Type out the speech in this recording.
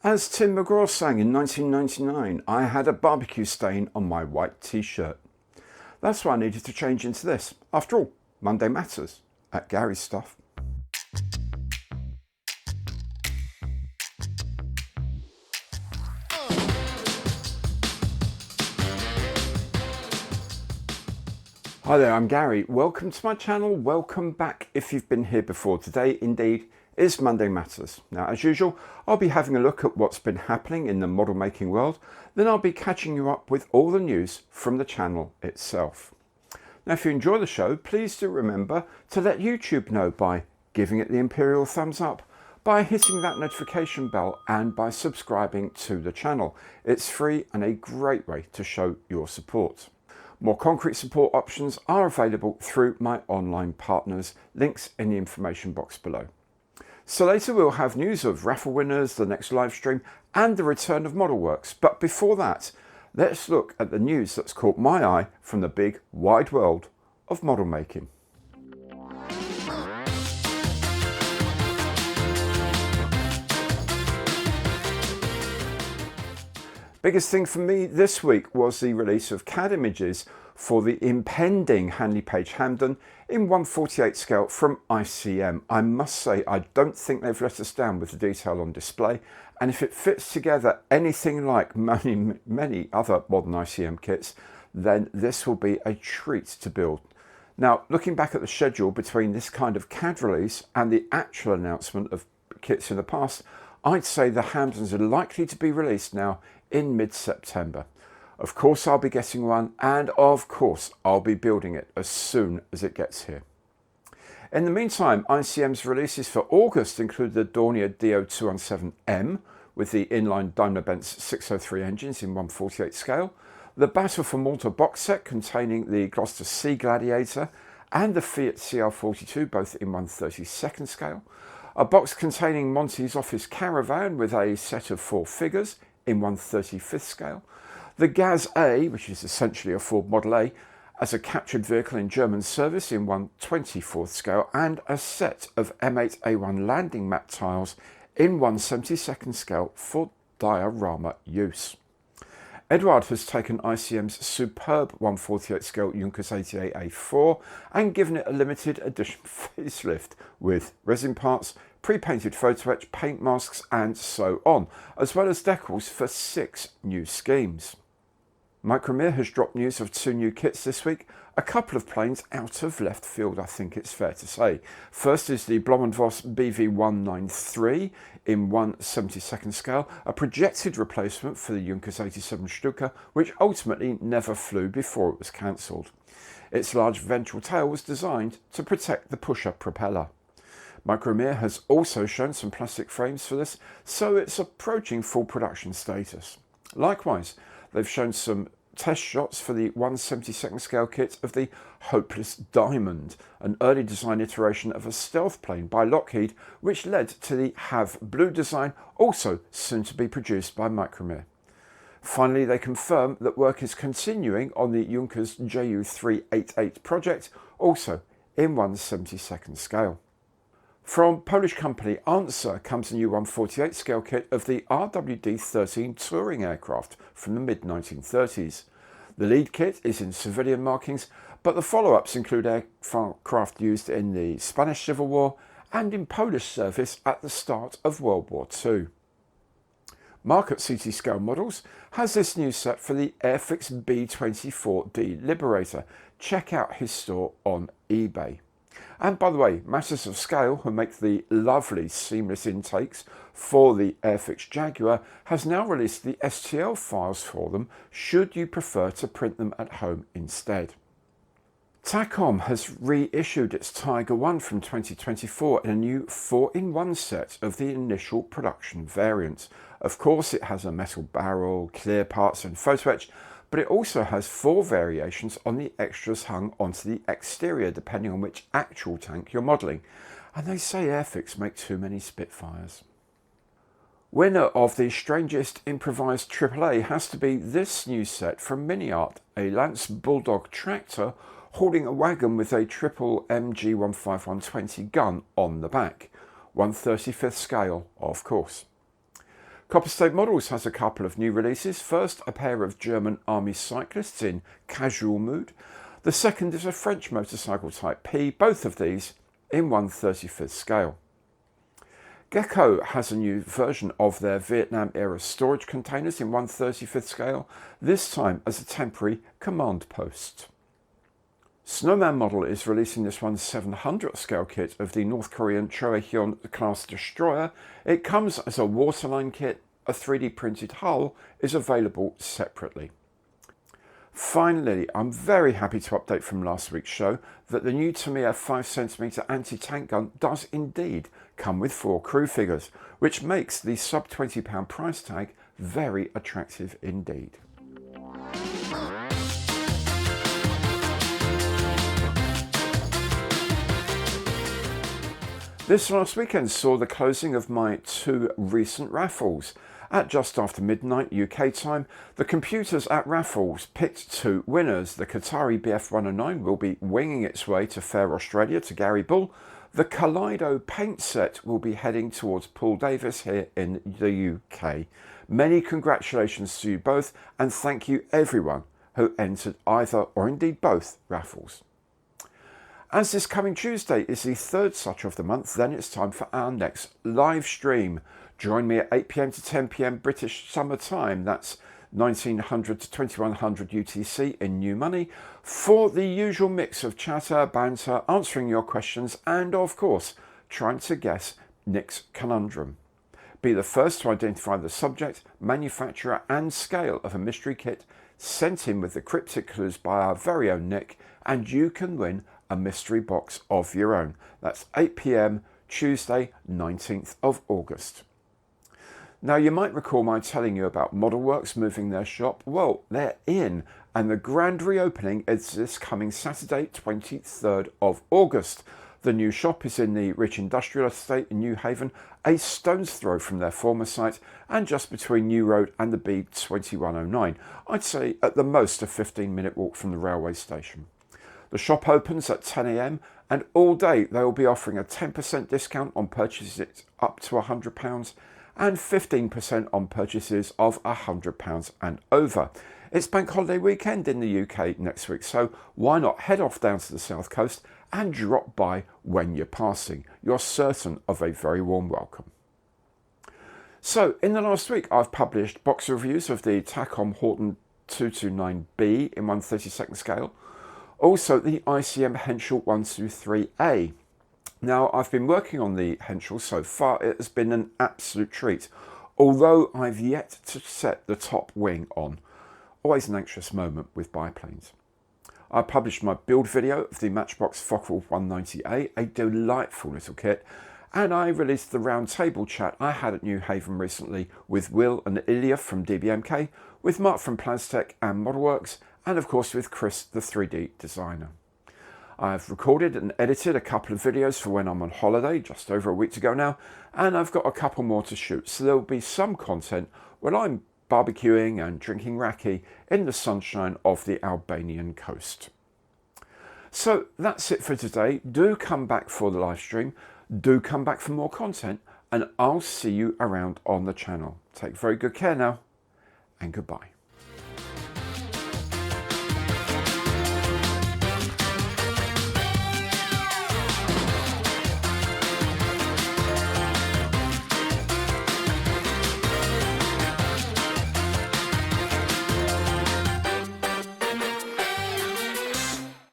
As Tim McGraw sang in 1999, I had a barbecue stain on my white t-shirt. That's why I needed to change into this. After all, Monday matters at Gary's Stuff. Hi there, I'm Gary. Welcome to my channel. Welcome back if you've been here before. Today, indeed, is Monday Matters. Now, as usual, I'll be having a look at what's been happening in the model making world. Then I'll be catching you up with all the news from the channel itself. Now, if you enjoy the show, please do remember to let YouTube know by giving it the imperial thumbs up, by hitting that notification bell, and by subscribing to the channel. It's free and a great way to show your support. More concrete support options are available through my online partners, links in the information box below. So later we'll have news of raffle winners, the next live stream and the return of Modelworks. But before that, let's look at the news that's caught my eye from the big wide world of model making. Biggest thing for me this week was the release of CAD images for the impending Handley Page Hampden in 1/48 scale from ICM. I must say, I don't think they've let us down with the detail on display, and if it fits together anything like many other modern ICM kits, then this will be a treat to build. Now, looking back at the schedule between this kind of CAD release and the actual announcement of kits in the past, I'd say the Hampdens are likely to be released now in mid-September. Of course I'll be getting one, and of course I'll be building it as soon as it gets here. In the meantime, ICM's releases for August include the Dornier DO217M with the inline Daimler-Benz 603 engines in 1/48 scale, the Battle for Malta box set containing the Gloucester Sea Gladiator and the Fiat CL42 both in 1/32 scale, a box containing Monty's Office Caravan with a set of 4 figures in 1/35 scale, the Gaz A, which is essentially a Ford Model A, as a captured vehicle in German service in 1/24 scale, and a set of M8A1 landing map tiles in 1/72 scale for diorama use. Eduard has taken ICM's superb 1/48 scale Junkers 88A4 and given it a limited edition facelift with resin parts, pre-painted photo etch, paint masks and so on, as well as decals for 6 new schemes. MIKROMIR has dropped news of 2 new kits this week, a couple of planes out of left field, I think it's fair to say. First is the Blohm & Voss BV193 in 1/72 scale, a projected replacement for the Junkers 87 Stuka, which ultimately never flew before it was cancelled. Its large ventral tail was designed to protect the pusher propeller. MIKROMIR has also shown some plastic frames for this, so it's approaching full production status. Likewise, they've shown some test shots for the 1/72 scale kit of the Hopeless Diamond, an early design iteration of a stealth plane by Lockheed, which led to the Have Blue design, also soon to be produced by MIKROMIR. Finally, they confirm that work is continuing on the Junkers JU388 project, also in 1/72 scale. From Polish company Answer comes a new 1/48 scale kit of the RWD-13 touring aircraft from the mid-1930s. The lead kit is in civilian markings, but the follow-ups include aircraft used in the Spanish Civil War and in Polish service at the start of World War II. Market CT scale models has this new set for the Airfix B24D Liberator. Check out his store on eBay. And by the way, Matters of Scale, who make the lovely seamless intakes for the Airfix Jaguar, has now released the STL files for them should you prefer to print them at home instead. TAKOM has reissued its Tiger 1 from 2024 in a new 4-in-1 set of the initial production variant. Of course, it has a metal barrel, clear parts and photo etch, but it also has 4 variations on the extras hung onto the exterior depending on which actual tank you're modelling, and they say Airfix make too many Spitfires. Winner of the strangest improvised AAA has to be this new set from MINIART, a Lance Bulldog tractor hauling a wagon with a triple MG15120 gun on the back, 1/35 scale of course. Copper State Models has a couple of new releases. First, a pair of German Army cyclists in casual mood. The second is a French motorcycle Type P, both of these in 1/35th scale. GECKO has a new version of their Vietnam-era storage containers in 1/35th scale, this time as a temporary command post. SNOWMAN Model is releasing this 1/700th scale kit of the North Korean Choehyun class destroyer. It comes as a waterline kit. A 3D printed hull is available separately. Finally, I'm very happy to update from last week's show that the new Tamiya 5cm anti-tank gun does indeed come with 4 crew figures, which makes the sub £20 price tag very attractive indeed. This last weekend saw the closing of my 2 recent raffles. At just after midnight UK time, the computers at Raffles picked 2 winners. The Qatari BF109 will be winging its way to fair Australia to Gary Bull. The Kaleido paint set will be heading towards Paul Davis here in the UK. Many congratulations to you both, and thank you everyone who entered either or indeed both raffles. As this coming Tuesday is the 3rd such of the month, then it's time for our next live stream. Join me at 8 PM to 10 PM British Summer Time, that's 1900 to 2100 UTC in New Money, for the usual mix of chatter, banter, answering your questions, and of course, trying to guess Nick's conundrum. Be the first to identify the subject, manufacturer, and scale of a mystery kit sent in with the cryptic clues by our very own Nick, and you can win a mystery box of your own. That's 8 PM Tuesday, 19th of August. Now, you might recall my telling you about ModelWorks moving their shop. Well, they're in, and the grand reopening is this coming Saturday, 23rd of August. The new shop is in the rich industrial estate in New Haven, a stone's throw from their former site, and just between New Road and the B2109. I'd say at the most a 15-minute walk from the railway station. The shop opens at 10 AM, and all day they will be offering a 10% discount on purchases up to £100 and 15% on purchases of £100 and over. It's Bank Holiday weekend in the UK next week, so why not head off down to the south coast and drop by when you're passing. You're certain of a very warm welcome. So, in the last week, I've published box reviews of the TAKOM Horton 229B in 1/32nd scale, also the ICM Henschel 123A. Now, I've been working on the Henschel so far. It has been an absolute treat, although I've yet to set the top wing on. Always an anxious moment with biplanes. I published my build video of the Matchbox Focke-Wulf 190A, a delightful little kit, and I released the round table chat I had at New Haven recently with Will and Ilya from DBMK, with Mark from Plastech and ModelWorks, and of course with Chris, the 3D designer. I've recorded and edited a couple of videos for when I'm on holiday, just over a week to go now, and I've got a couple more to shoot, so there'll be some content when I'm barbecuing and drinking raki in the sunshine of the Albanian coast. So that's it for today. Do come back for the live stream, do come back for more content, and I'll see you around on the channel. Take very good care now, and goodbye.